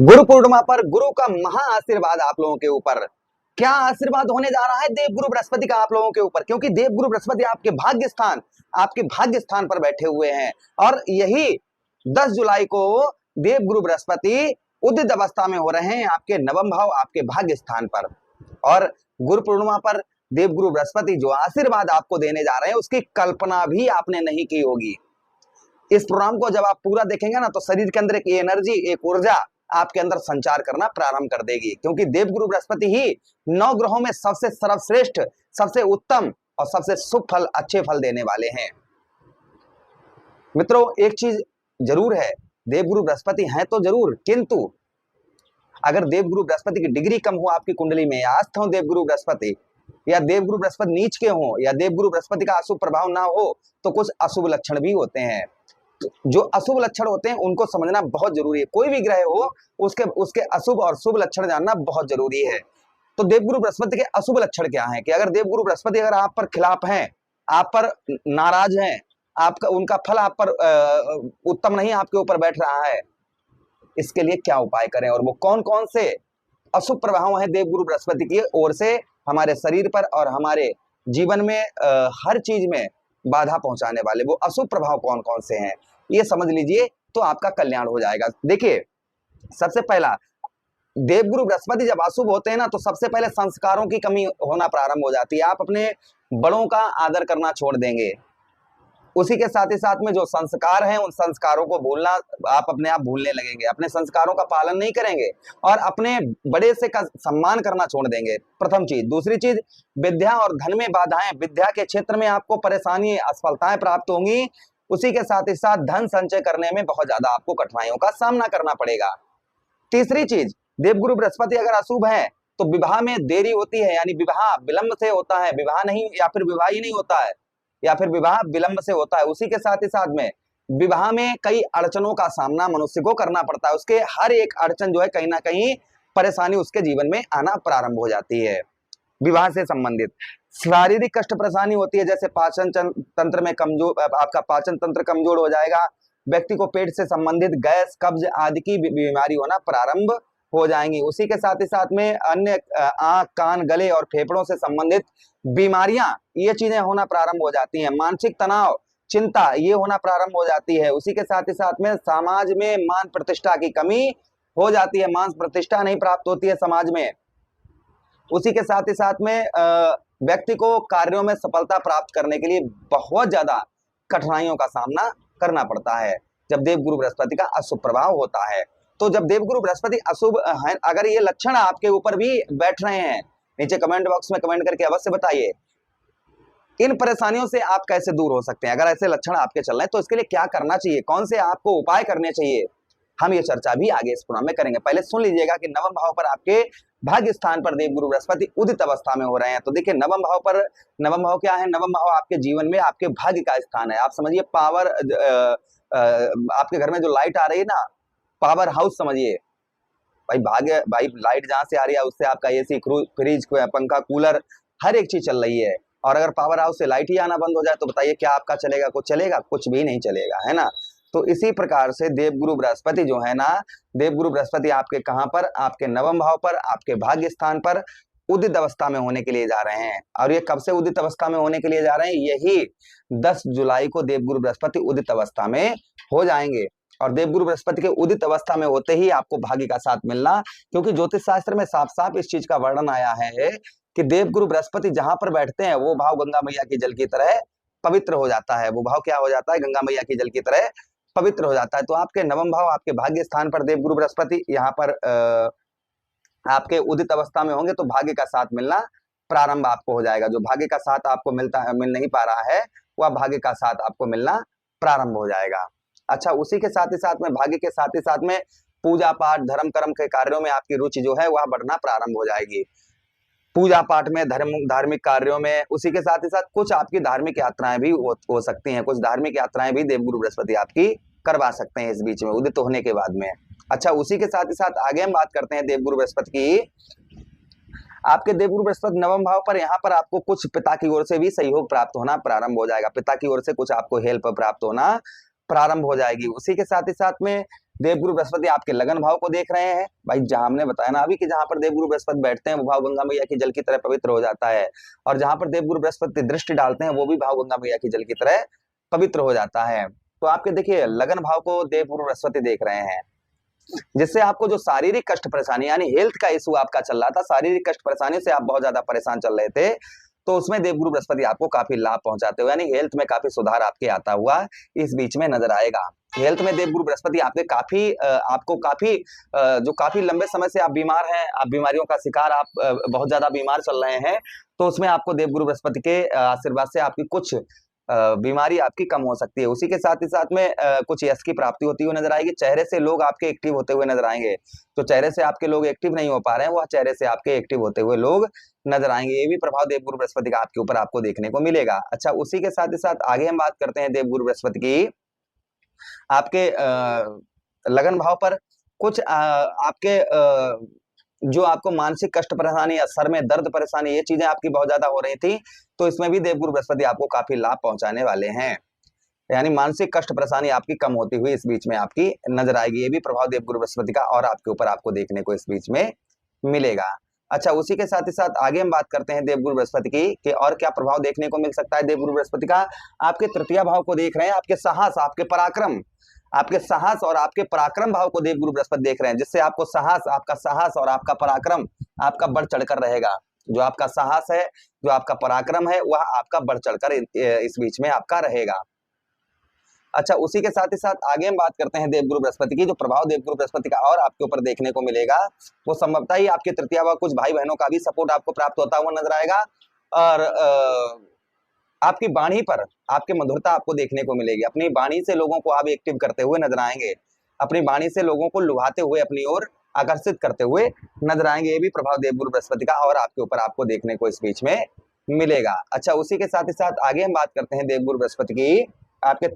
गुरु पूर्णिमा पर गुरु का महा आशीर्वाद आप लोगों के ऊपर। क्या आशीर्वाद होने जा रहा है देवगुरु बृहस्पति का आप लोगों के ऊपर, क्योंकि देवगुरु बृहस्पति आपके भाग्य स्थान पर बैठे हुए हैं और यही 10 जुलाई को देवगुरु बृहस्पति उदित अवस्था में हो रहे हैं आपके नवम भाव, आपके भाग्य स्थान पर। और गुरु पूर्णिमा पर देवगुरु बृहस्पति जो आशीर्वाद आपको देने जा रहे हैं उसकी कल्पना भी आपने नहीं की होगी। इस प्रोग्राम को जब आप पूरा देखेंगे ना तो शरीर के अंदर एक एनर्जी, एक ऊर्जा आपके अंदर संचार करना प्रारंभ कर देगी, क्योंकि देवगुरु बृहस्पति ही 9 ग्रहों में सबसे सर्वश्रेष्ठ, सबसे उत्तम और सबसे शुभ फल, अच्छे फल देने वाले हैं। मित्रों, एक चीज जरूर है, देवगुरु बृहस्पति हैं तो जरूर, किंतु अगर देवगुरु बृहस्पति की डिग्री कम हो आपकी कुंडली में, या अस्त हो देवगुरु बृहस्पति, या देवगुरु बृहस्पति नीच के हो, या देवगुरु बृहस्पति का अशुभ प्रभाव ना हो, तो कुछ अशुभ लक्षण भी होते हैं। जो अशुभ लक्षण होते हैं उनको समझना बहुत जरूरी है। कोई भी ग्रह हो उसके अशुभ और शुभ लक्षण जानना बहुत जरूरी है। तो देवगुरु बृहस्पति के अशुभ लक्षण क्या हैं कि अगर देवगुरु बृहस्पति अगर आप पर खिलाफ हैं, आप पर नाराज हैं, आपका उनका फल आप पर उत्तम नहीं आपके ऊपर बैठ रहा है, इसके लिए क्या उपाय करें और वो कौन कौन से अशुभ प्रभाव हैं देवगुरु बृहस्पति की ओर से हमारे शरीर पर और हमारे जीवन में हर चीज में बाधा पहुंचाने वाले वो अशुभ प्रभाव कौन कौन से हैं, ये समझ लीजिए तो आपका कल्याण हो जाएगा। देखिए, सबसे पहला, देवगुरु बृहस्पति जब अशुभ होते हैं ना तो सबसे पहले संस्कारों की कमी होना प्रारंभ हो जाती है। आप अपने बड़ों का आदर करना छोड़ देंगे, उसी के साथ ही साथ में जो संस्कार हैं उन संस्कारों को भूलना आप अपने आप भूलने लगेंगे, अपने संस्कारों का पालन नहीं करेंगे और अपने बड़े से का सम्मान करना छोड़ देंगे, प्रथम चीज। दूसरी चीज, विद्या और धन में बाधाएं, विद्या के क्षेत्र में आपको परेशानी, असफलताएं प्राप्त होंगी, उसी के साथ ही साथ धन संचय करने में बहुत ज्यादा आपको कठिनाइयों का सामना करना पड़ेगा। तीसरी चीज, देवगुरु बृहस्पति अगर अशुभ है तो विवाह में देरी होती है, यानी विवाह विलंब से होता है, विवाह नहीं या फिर विवाह ही नहीं होता है, या फिर विवाह विलंब से होता है। उसी के साथ ही साथ में विवाह में कई अड़चनों का सामना मनुष्य को करना पड़ता है, उसके हर एक अड़चन जो है कहीं ना कहीं परेशानी उसके जीवन में आना प्रारंभ हो जाती है। विवाह से संबंधित शारीरिक कष्ट परेशानी होती है, जैसे पाचन तंत्र में कमजोर, आपका पाचन तंत्र कमजोर हो जाएगा, व्यक्ति को पेट से संबंधित गैस, कब्ज आदि की बीमारी होना प्रारंभ हो जाएंगी। उसी के साथ ही साथ में अन्य आंख, कान, गले और फेफड़ों से संबंधित बीमारियां, ये चीजें होना प्रारंभ हो जाती हैं। मानसिक तनाव, चिंता, ये होना प्रारंभ हो जाती है। उसी के साथ ही साथ में समाज में मान प्रतिष्ठा की कमी हो जाती है, मान प्रतिष्ठा नहीं प्राप्त होती है समाज में। उसी के साथ ही साथ में व्यक्ति को कार्यों में सफलता प्राप्त करने के लिए बहुत ज्यादा कठिनाइयों का सामना करना पड़ता है जब देवगुरु बृहस्पति का अशुभ प्रभाव होता है। तो जब देवगुरु बृहस्पति अशुभ है, अगर ये लक्षण आपके ऊपर भी बैठ रहे हैं, नीचे कमेंट बॉक्स में कमेंट करके अवश्य बताइए इन परेशानियों से आप कैसे दूर हो सकते हैं। अगर ऐसे लक्षण आपके चल रहे हैं तो इसके लिए क्या करना चाहिए, कौन से आपको उपाय करने चाहिए, हम ये चर्चा भी आगे इस प्रोग्राम में करेंगे। पहले सुन लीजिएगा कि नवम भाव पर आपके भाग्य स्थान पर देवगुरु बृहस्पति उदित अवस्था में हो रहे हैं। तो देखिए, नवम भाव क्या है? नवम भाव आपके जीवन में आपके भाग्य का स्थान है। आप समझिए पावर, आपके घर में जो लाइट आ रही है ना, पावर हाउस समझिए भाई लाइट जहां से आ रही है उससे आपका एसी, फ्रिज, पंखा, कूलर, हर एक चीज चल रही है। और अगर पावर हाउस से लाइट ही आना बंद हो जाए तो बताइए क्या आपका चलेगा? कुछ चलेगा? कुछ भी नहीं चलेगा, है ना। तो इसी प्रकार से देवगुरु बृहस्पति जो है ना, देवगुरु बृहस्पति आपके कहां पर? आपके नवम भाव पर, आपके भाग्य स्थान पर उदित अवस्था में होने के लिए जा रहे हैं। और ये कब से उदित अवस्था में होने के लिए जा रहे हैं? यही 10 जुलाई को देवगुरु बृहस्पति उदित अवस्था में हो जाएंगे। और देवगुरु बृहस्पति के उदित अवस्था में होते ही आपको भाग्य का साथ मिलना, क्योंकि ज्योतिष शास्त्र में साफ साफ इस चीज का वर्णन आया है कि देवगुरु बृहस्पति जहां पर बैठते हैं वो भाव गंगा मैया की जल की तरह पवित्र हो जाता है। वो भाव क्या हो जाता है? गंगा मैया की जल की तरह पवित्र हो जाता है। तो आपके नवम भाव, आपके भाग्य स्थान पर देवगुरु बृहस्पति यहाँ पर आपके उदित अवस्था में होंगे तो भाग्य का साथ मिलना प्रारंभ आपको हो जाएगा। जो भाग्य का साथ आपको मिल नहीं पा रहा है वह भाग्य का साथ आपको मिलना प्रारंभ हो जाएगा। अच्छा, उसी के साथ ही साथ में भाग्य के साथ ही साथ में पूजा पाठ, धर्म कर्म के कार्यों में आपकी रुचि जो है वह बढ़ना प्रारंभ हो जाएगी। पूजा पाठ में, धार्मिक कार्यों में, उसी के साथ ही साथ कुछ आपकी धार्मिक यात्राएं भी हो सकती हैं। कुछ धार्मिक यात्राएं भी देवगुरु बृहस्पति आपकी करवा सकते हैं इस बीच में, उदित होने के बाद में। अच्छा, उसी के साथ ही साथ आगे हम बात करते हैं देवगुरु बृहस्पति की। आपके देवगुरु बृहस्पति नवम भाव पर, यहाँ पर आपको कुछ पिता की ओर से भी सहयोग प्राप्त होना प्रारंभ हो जाएगा। पिता की ओर से कुछ आपको हेल्प प्राप्त होना प्रारंभ हो जाएगी। उसी के साथ ही साथ में देवगुरु बृहस्पति आपके लगन भाव को देख रहे हैं। भाई जहां हमने बताया ना अभी कि जहां पर देवगुरु बृहस्पति बैठते हैं वो भाव गंगा मैया की जल की तरह पवित्र हो जाता है, और जहां पर देवगुरु बृहस्पति दृष्टि डालते हैं वो भी भाव गंगा मैया की जल की तरह पवित्र हो जाता है। तो आपके देखिए लगन भाव को देवगुरु बृहस्पति देख रहे हैं, जिससे आपको जो शारीरिक कष्ट परेशानी यानी हेल्थ का इशू आपका चल रहा था, शारीरिक कष्ट परेशानी से आप बहुत ज्यादा परेशान चल रहे थे, तो उसमें देवगुरु बृहस्पति आपको काफी लाभ पहुंचाते हुए यानी हेल्थ में काफी सुधार आपके आता हुआ इस बीच में नजर आएगा। हेल्थ में देवगुरु बृहस्पति आपके आपको काफी जो काफी लंबे समय से आप बीमार हैं, आप बीमारियों का शिकार, आप बहुत ज्यादा बीमार चल रहे हैं, तो उसमें आपको देवगुरु बृहस्पति के आशीर्वाद से आपकी कुछ बीमारी आपकी कम हो सकती है। उसी के साथ ही साथ में कुछ यश की प्राप्ति होती हुई नजर आएगी। चेहरे से लोग आपके एक्टिव होते हुए नजर आएंगे, तो चेहरे से आपके लोग एक्टिव नहीं हो पा रहे हैं, वह चेहरे से आपके एक्टिव होते हुए लोग नजर आएंगे। ये भी प्रभाव देवगुरु बृहस्पति का आपके ऊपर आपको देखने को मिलेगा। अच्छा, उसी के साथ ही साथ आगे हम बात करते हैं देवगुरु बृहस्पति की आपके लगन भाव पर कुछ आपके जो आपको मानसिक कष्ट परेशानी या सर में दर्द परेशानी ये चीजें आपकी बहुत ज्यादा हो रही थी, तो इसमें भी देवगुरु बृहस्पति आपको काफी लाभ पहुंचाने वाले हैं, यानी मानसिक कष्ट परेशानी आपकी कम होती हुई इस बीच में आपकी नजर आएगी। ये भी प्रभाव देवगुरु बृहस्पति का और आपके ऊपर आपको देखने को इस बीच में मिलेगा। अच्छा, उसी के साथ ही साथ आगे हम बात करते हैं देवगुरु बृहस्पति की कि और क्या प्रभाव देखने को मिल सकता है देवगुरु बृहस्पति का। आपके तृतीय भाव को देख रहे हैं, आपके साहस, आपके पराक्रम, आपके साहस और आपके पराक्रम भाव को देवगुरु बृहस्पति देख रहे हैं, जिससे आपको साहस, आपका साहस और आपका पराक्रम आपका बढ़ चढ़कर रहेगा। जो आपका साहस है, जो आपका पराक्रम है, वह आपका बढ़ चढ़कर इस बीच में आपका रहेगा। अच्छा, उसी के साथ ही साथ आगे हम बात करते हैं देवगुरु बृहस्पति की। जो प्रभाव देवगुरु बृहस्पति का और आपके ऊपर देखने को मिलेगा वो संभवतः ही आपके तृतीय भाव कुछ भाई बहनों का भी सपोर्ट आपको प्राप्त होता हुआ नजर आएगा, और आपकी वाणी पर आपकी मधुरता आपको देखने को मिलेगी। अपनी वाणी से लोगों को आप एक्टिव करते हुए नजर आएंगे, अपनी वाणी से लोगों को लुभाते हुए अपनी ओर आकर्षित करते हुए नजर आएंगे। ये भी प्रभाव देवगुरु बृहस्पति का और आपके ऊपर आपको देखने को इस बीच में मिलेगा। अच्छा, उसी के साथ ही साथ आगे हम बात करते हैं देवगुरु बृहस्पति की आपके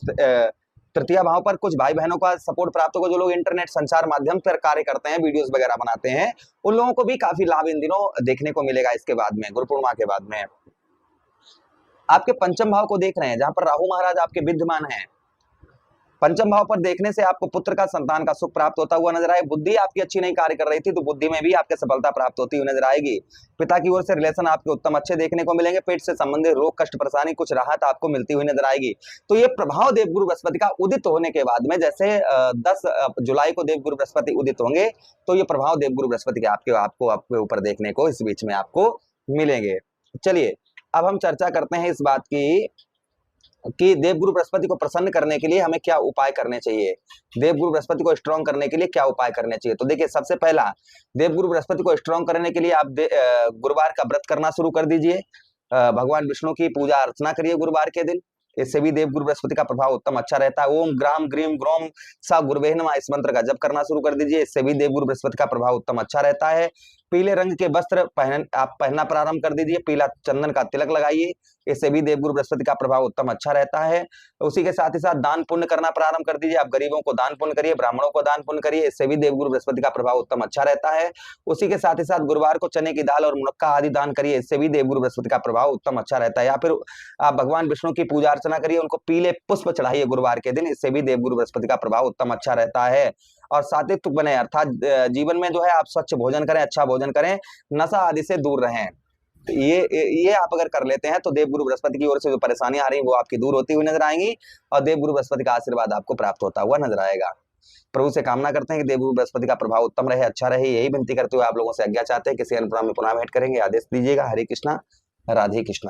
तृतीय भाव पर कुछ भाई बहनों का सपोर्ट प्राप्त होगा। जो लोग इंटरनेट संचार माध्यम पर कार्य करते हैं, वीडियोस वगैरह बनाते हैं, उन लोगों को भी काफी लाभ इन दिनों देखने को मिलेगा। इसके बाद में गुरु पूर्णिमा के बाद में आपके पंचम भाव को देख रहे हैं, जहां पर राहु महाराज आपके विद्यमान हैं। पंचम भाव पर देखने से आपको पुत्र का, संतान का सुख प्राप्त होता हुआ नजर आए। बुद्धि आपकी अच्छी नहीं कार्य कर रही थी, तो बुद्धि में भी आपके सफलता प्राप्त होती हुई नजर आएगी। पिता की ओर से रिलेशन आपके उत्तम अच्छे देखने को मिलेंगे। पेट से संबंधित रोग, कष्ट, परेशानी, कुछ राहत आपको मिलती हुई नजर आएगी। तो ये प्रभाव देवगुरु बृहस्पति का उदित होने के बाद में, जैसे 10 जुलाई को देवगुरु बृहस्पति उदित होंगे, तो ये प्रभाव देवगुरु बृहस्पति के आपके ऊपर देखने को इस बीच में आपको मिलेंगे। चलिए, अब हम चर्चा करते हैं इस बात की कि देवगुरु बृहस्पति को प्रसन्न करने के लिए हमें क्या उपाय करने चाहिए, देवगुरु बृहस्पति को स्ट्रॉन्ग करने के लिए क्या उपाय करने चाहिए। तो देखिए, सबसे पहला, देवगुरु बृहस्पति को स्ट्रॉन्ग करने के लिए आप गुरुवार का व्रत करना शुरू कर दीजिए। भगवान विष्णु की पूजा अर्चना करिए गुरुवार के दिन, इससे भी देवगुरु बृहस्पति का प्रभाव उत्तम अच्छा रहता है। ओम ग्राम ग्रीम ग्रोम सा गुरुवे नमः इस मंत्र का जप करना शुरू कर दीजिए, इससे भी देवगुरु बृहस्पति का प्रभाव उत्तम अच्छा रहता है। पीले रंग के वस्त्र आप पहनना प्रारंभ कर दीजिए, पीला चंदन का तिलक लगाइए, इससे भी देवगुरु बृहस्पति का प्रभाव उत्तम अच्छा रहता है। उसी के साथ ही साथ दान पुण्य करना प्रारंभ कर दीजिए, आप गरीबों को दान पुण्य करिए, ब्राह्मणों को दान पुण्य करिए, इससे भी देवगुरु बृहस्पति का प्रभाव उत्तम अच्छा रहता है। उसी के साथ ही साथ गुरुवार को चने की दाल और मुनक्का आदि दान करिए, इससे भी देवगुरु बृहस्पति का प्रभाव उत्तम अच्छा रहता है। या फिर आप भगवान विष्णु की पूजा अर्चना करिए, उनको पीले पुष्प चढ़ाइए गुरुवार के दिन, इससे भी देवगुरु बृहस्पति का प्रभाव उत्तम अच्छा रहता है। और सात्विक बने, अर्थात जीवन में जो है आप स्वच्छ भोजन करें, अच्छा भोजन करें, नशा आदि से दूर रहें। तो ये आप अगर कर लेते हैं तो देवगुरु बृहस्पति की ओर से जो परेशानी आ रही है वो आपकी दूर होती हुई नजर आएंगी, और देवगुरु बृहस्पति का आशीर्वाद आपको प्राप्त होता हुआ नजर आएगा। प्रभु से कामना करते हैं कि देवगुरु बृहस्पति का प्रभाव उत्तम रहे, अच्छा रहे। यही विनती करते हुए आप लोगों से आज्ञा चाहते हैं। किसी अन्य प्रोग्राम में पुनः भेंट करेंगे, आदेश दीजिएगा। हरे कृष्णा, राधे कृष्णा।